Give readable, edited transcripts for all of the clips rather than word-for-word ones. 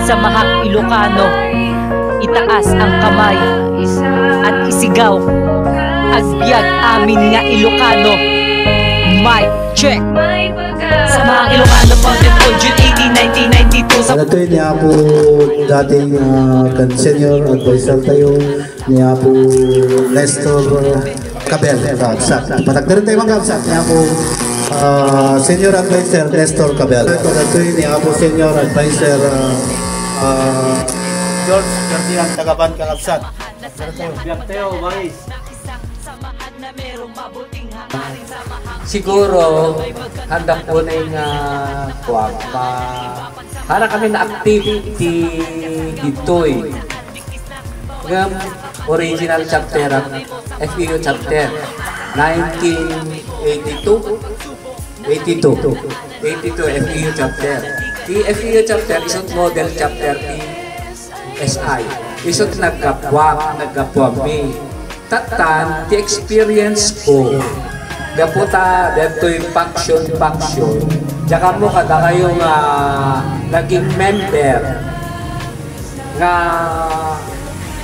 Samahang Ilocano, itaas ang kamay at isigaw, agbyag amin nga Ilocano. Mic check. Samahang Ilocano, founded on June 18, 1992. Ito yun niya po dating senior advisor tayo niya po Nestor Cabel. Patagdarin tayo mga kapsat niya po senior advisor Nestor Cabel. Ito yun niya po senior advisor George Gardian Tagaban Kakapsat. Biagteo, Maris. Siguro handa po na yung para kami na activity dito ng original chapter FEU chapter 82 FEU chapter. The FEU chapter isang model chapter ni SI. Isang nagkapwa mi. Tatan, the experience ko. Daputa, dito yung faction. Tsaka mo kada kayong naging member nga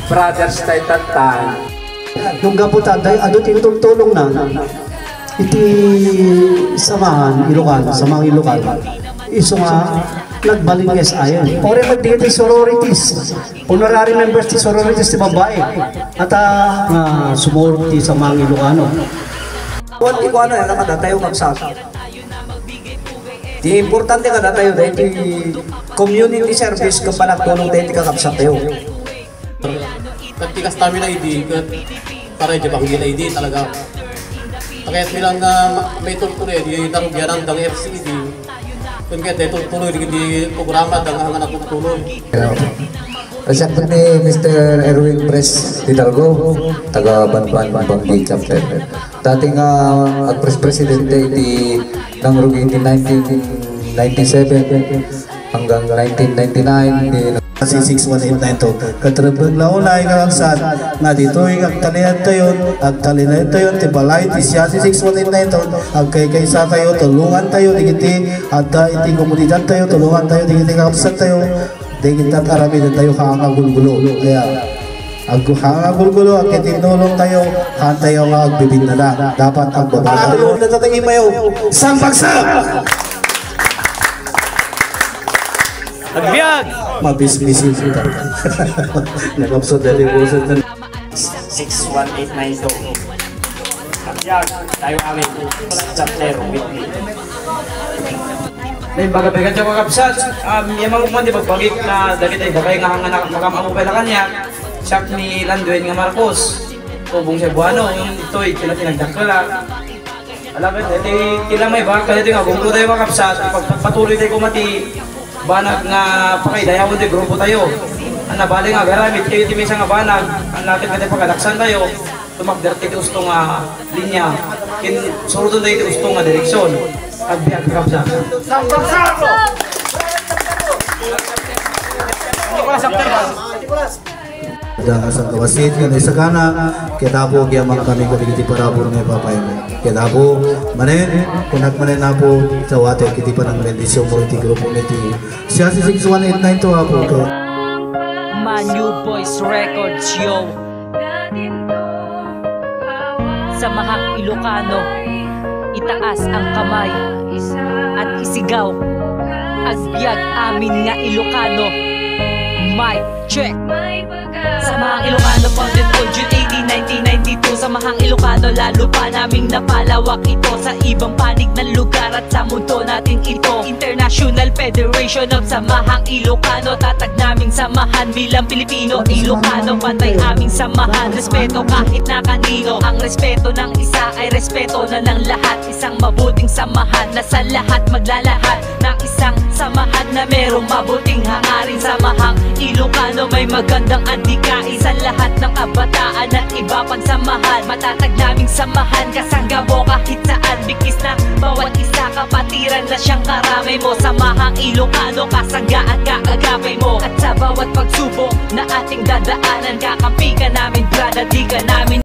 brothers tayo tatan. Nung gaputa, ano tinutulong na iti samahan Ilocano. Iso nga nagbaling SI. Ore magdito sororities. Honorary members ti sororities ti babae. At sumorti sa mga Ilocano. Hindi ko ano, nakadatayo kapsat. Di importante ka datayo dahil di community service ka pa nagtulong dahil di ka kapsat tayo. Tikas kami na ID, para di ba kung gila ID talaga. Kaya bilang may tuloy, di narugyan ng FCD. Kung kaya dito tuloy, di programa ng hangan na tuloy. Siyempre ni Mr. Erwin Pres Hidalgo, taga Banban chapter. Dating presidente ng Rugin di 1997 hanggang 1999 si 6189 katrabang launay kakapsat nga dito yung agtalinan tayo tibalay ti siya si 6189 agkaysa tayo tulungan tayo digiti at iti komunidad tayo tulungan tayo digiti kakapsat tayo digiti at arami din tayo kakagulgulo kaya agkagulgulo at itinulong tayo tayo nga agbibin na lang dapat agbabala tayo natatagin mayo isang bagsak agbyag! Mabisbisin kita. Nag-absod na libusan na 61892. Agbyag, tayo amin. Chapter with me. May bagabigan siya makapsat. Yung mga umandi magbagik na dali tayo bagay nga hanga makamamupay na kanya. Siyak ni Landuin nga Marcos. Tubong siya buwano. Yung ito'y tinagdakala. Alam mo, tila may baka dito nga. Kung tayo makapsat, pagpatuloy tayo kumati. Banag nga pakidayawon di grupo tayo. Ang nabali nga garamit kayo timisa nga banag. Ang natin nga pagkalaksan tayo. Tumakder tayo gusto nga linya. Surutun tayo gusto nga direksyon. Agbyag kapsa. Jangan sa kawasit nga isa kana kita po gyamang kami ko digiti parabor nga papay mo. Kita po manen kunak manen na po sa wate kiti pa ng bendisyon mo iti grupo niti. Siya si 6189 to po ko. Manu Boys Records yo. Samahang Ilocano, itaas ang kamay at isigaw, agbyag amin nga Ilocano. Mic check. Samahang Ilocano, founded on June 18, 1992. Samahang Ilocano, lalo pa naming napalawak ito sa ibang panig ng lugar at sa mundo natin ito. International Federation of Samahang Ilocano, tatag naming samahan bilang Pilipino. Ilocano, pantay aming samahan. Respeto kahit na kanino. Ang respeto ng isa ay respeto na ng lahat. Isang mabuting samahan na sa lahat maglalahat ng isang samahan na merong mabuting hangarin. Samahang Ilocano, may magandang adikain sa lahat ng kabataan at iba pang samahan. Matatag naming samahan, kasangga mo kahit saan. Bigkis na bawat isa, kapatiran na siyang karamay mo. Samahang Ilocano, kasangga at kaagapay mo. At sa bawat pagsubok na ating dadaanan, kakampi ka namin brada, di ka namin